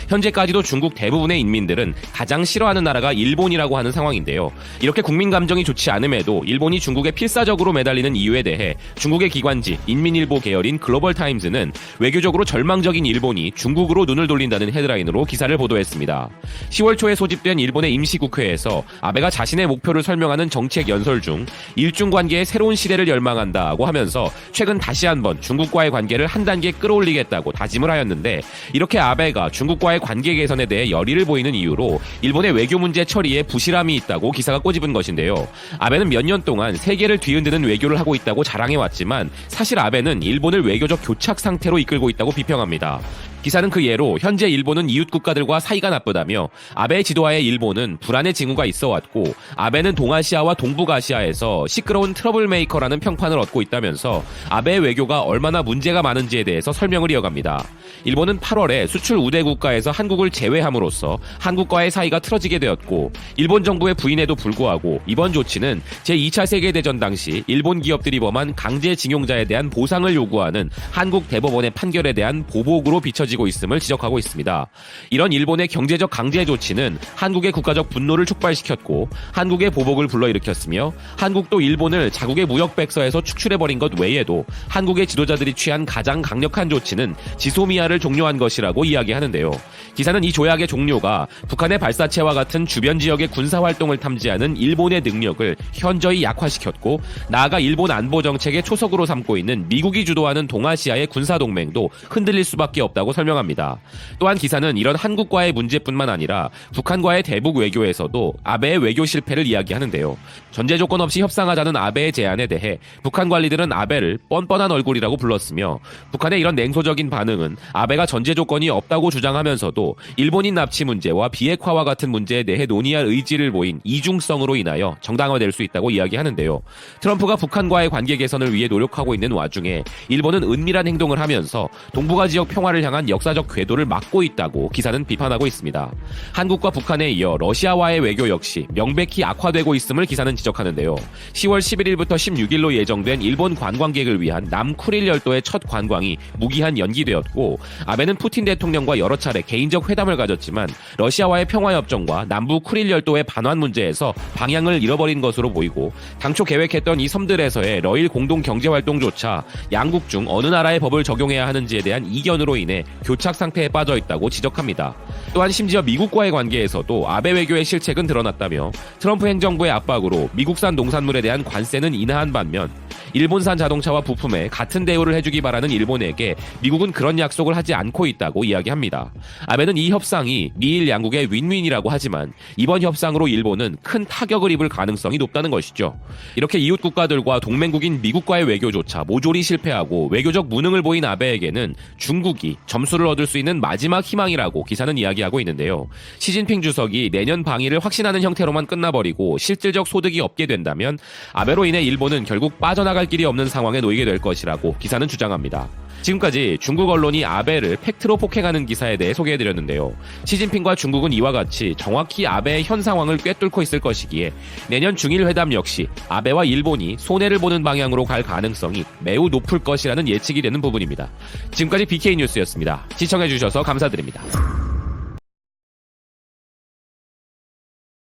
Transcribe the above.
현재까지도 중국 대부분의 인민들은 가장 싫어하는 나라가 일본이라고 하는 상황인데요. 이렇게 국민 감정이 좋지 않음에도 일본이 중국에 필사적으로 매달리는 이유에 대해 중국의 기관지 인민일보 계열인 글로벌타임즈는 외교적으로 절망적인 일본이 중국으로 눈을 돌린다는 헤드라인으로 기사를 보도했습니다. 10월 초에 소집된 일본의 임시국회에서 아베가 자신의 목표를 설명하는 정책 연설 중 일중 관계의 새로운 시대를 열망한다고 하면서 최근 다시 한번 중국과의 관계를 한 단계 끌어올리겠다고 다짐을 하였는데, 이렇게 아베가 중국과의 관계 개선에 대해 열의를 보이는 이유로 일본의 외교 문제 처리에 부실함이 있다고 기사가 꼬집은 것인데요. 아베는 몇 년 동안 세계를 뒤흔드는 외교를 하고 있다고 자랑해왔지만 사실 아베는 일본을 외교적 교착 상태로 이끌고 있다고 비평합니다. 기사는 그 예로 현재 일본은 이웃 국가들과 사이가 나쁘다며 아베의 지도하에 일본은 불안의 징후가 있어왔고 아베는 동아시아와 동북아시아에서 시끄러운 트러블 메이커라는 평판을 얻고 있다면서 아베의 외교가 얼마나 문제가 많은지에 대해서 설명을 이어갑니다. 일본은 8월에 수출 우대 국가에서 한국을 제외함으로써 한국과의 사이가 틀어지게 되었고, 일본 정부의 부인에도 불구하고 이번 조치는 제2차 세계대전 당시 일본 기업들이 범한 강제징용자에 대한 보상을 요구하는 한국 대법원의 판결에 대한 보복으로 비춰지고 있음을 지적하고 있습니다. 이런 일본의 경제적 강제 조치는 한국의 국가적 분노를 촉발시켰고 한국의 보복을 불러일으켰으며, 한국도 일본을 자국의 무역백서에서 축출해버린 것 외에도 한국의 지도자들이 취한 가장 강력한 조치는 지소미아를 종료한 것이라고 이야기하는데요. 기사는 이 조약의 종료가 북한의 발사체와 같은 주변 지역의 군사활동을 탐지하는 일본의 능력을 현저히 약화시켰고, 나아가 일본 안보 정책의 초석으로 삼고 있는 미국이 주도하는 동아시아의 군사동맹도 흔들릴 수밖에 없다고 설명합니다. 또한 기사는 이런 한국과의 문제뿐만 아니라 북한과의 대북 외교에서도 아베의 외교 실패를 이야기하는데요. 전제 조건 없이 협상하자는 아베의 제안에 대해 북한 관리들은 아베를 뻔뻔한 얼굴이라고 불렀으며, 북한의 이런 냉소적인 반응은 아베가 전제 조건이 없다고 주장하면서도 일본인 납치 문제와 비핵화와 같은 문제에 대해 논의할 의지를 보인 이중성으로 인하여 정당화될 수 있다고 이야기하는데요. 트럼프가 북한과의 관계 개선을 위해 노력하고 있는 와중에 일본은 은밀한 행동을 하면서 동북아 지역 평화를 향한 역사적 궤도를 막고 있다고 기사는 비판하고 있습니다. 한국과 북한에 이어 러시아와의 외교 역시 명백히 악화되고 있음을 기사는 지적하는데요. 10월 11일부터 16일로 예정된 일본 관광객을 위한 남쿠릴 열도의 첫 관광이 무기한 연기되었고, 아베는 푸틴 대통령과 여러 차례 개인적 회담을 가졌지만 러시아와의 평화협정과 남부 쿠릴 열도의 반환 문제에서 방향을 잃어버린 것으로 보이고, 당초 계획했던 이 섬들에서의 러일 공동 경제활동조차 양국 중 어느 나라의 법을 적용해야 하는지에 대한 이견으로 인해 교착 상태에 빠져 있다고 지적합니다. 또한 심지어 미국과의 관계에서도 아베 외교의 실책은 드러났다며, 트럼프 행정부의 압박으로 미국산 농산물에 대한 관세는 인하한 반면 일본산 자동차와 부품에 같은 대우를 해주기 바라는 일본에게 미국은 그런 약속을 하지 않고 있다고 이야기합니다. 아베는 이 협상이 미일 양국의 윈윈이라고 하지만 이번 협상으로 일본은 큰 타격을 입을 가능성이 높다는 것이죠. 이렇게 이웃 국가들과 동맹국인 미국과의 외교조차 모조리 실패하고 외교적 무능을 보인 아베에게는 중국이 점수를 얻을 수 있는 마지막 희망이라고 기사는 이야기하고 있는데요. 시진핑 주석이 내년 방위를 확신하는 형태로만 끝나버리고 실질적 소득이 없게 된다면 아베로 인해 일본은 결국 빠져나갈 길이 없는 상황에 놓이게 될 것이라고 기사는 주장합니다. 지금까지 중국 언론이 아베를 팩트로 폭행하는 기사에 대해 소개해드렸는데요. 시진핑과 중국은 이와 같이 정확히 아베의 현 상황을 꿰뚫고 있을 것이기에 내년 중일 회담 역시 아베와 일본이 손해를 보는 방향으로 갈 가능성이 매우 높을 것이라는 예측이 되는 부분입니다. 지금까지 BK뉴스였습니다. 시청해주셔서 감사드립니다.